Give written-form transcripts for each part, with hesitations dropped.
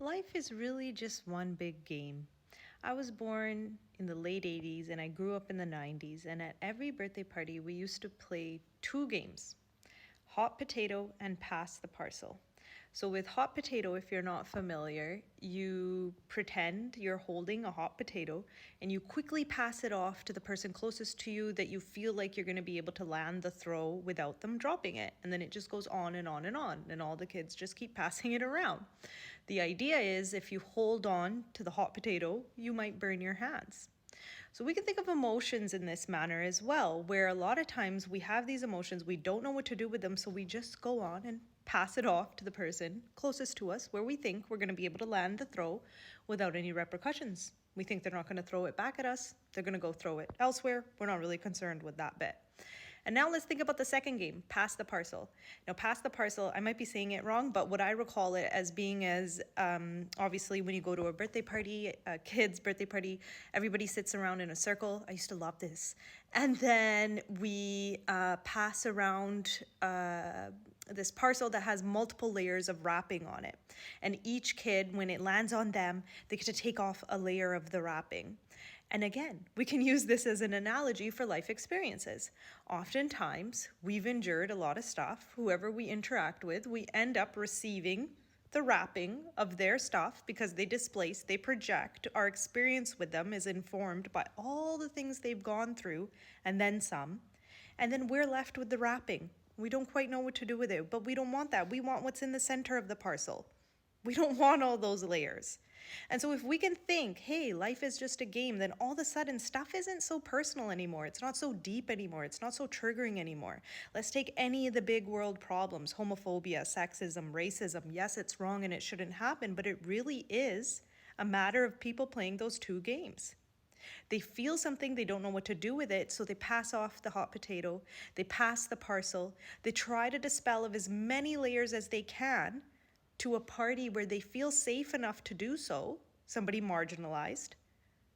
Life is really just one big game. I was born in the late 80s and I grew up in the 90s, and at every birthday party, we used to play two games: hot potato and pass the parcel. So, with hot potato, if you're not familiar, you pretend you're holding a hot potato and you quickly pass it off to the person closest to you that you feel like you're going to be able to land the throw without them dropping it. And then it just goes on and on and on, and all the kids just keep passing it around. The idea is if you hold on to the hot potato, you might burn your hands. So we can think of emotions in this manner as well, where a lot of times we have these emotions, we don't know what to do with them, so we just go on and pass it off to the person closest to us where we think we're going to be able to land the throw without any repercussions. We think they're not going to throw it back at us, they're going to go throw it elsewhere. We're not really concerned with that bit. And now let's think about the second game, pass the parcel. Now, pass the parcel, I might be saying it wrong, but what I recall it as being as, obviously when you go to a birthday party, a kid's birthday party, everybody sits around in a circle. I used to love this. And then we pass around this parcel that has multiple layers of wrapping on it. And each kid, when it lands on them, they get to take off a layer of the wrapping. And again, we can use this as an analogy for life experiences. Oftentimes, we've endured a lot of stuff. Whoever we interact with, we end up receiving the wrapping of their stuff because they displace, they project. Our experience with them is informed by all the things they've gone through and then some. And then we're left with the wrapping. We don't quite know what to do with it, but we don't want that. We want what's in the center of the parcel. We don't want all those layers. And so if we can think, hey, life is just a game, then all of a sudden stuff isn't so personal anymore. It's not so deep anymore. It's not so triggering anymore. Let's take any of the big world problems: homophobia, sexism, racism. Yes, it's wrong and it shouldn't happen, but it really is a matter of people playing those two games. They feel something, they don't know what to do with it, so they pass off the hot potato, they pass the parcel, they try to dispel of as many layers as they can to a party where they feel safe enough to do so. Somebody marginalized,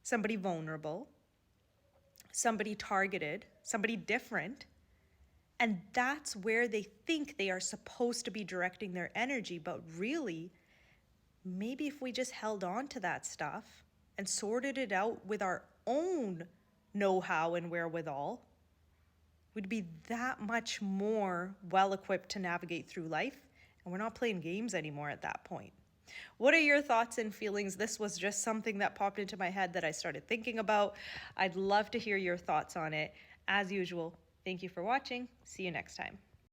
somebody vulnerable, somebody targeted, somebody different. And that's where they think they are supposed to be directing their energy. But really, maybe if we just held on to that stuff and sorted it out with our own know-how and wherewithal, we'd be that much more well-equipped to navigate through life. And we're not playing games anymore at that point. What are your thoughts and feelings? This was just something that popped into my head that I started thinking about. I'd love to hear your thoughts on it. As usual, thank you for watching. See you next time.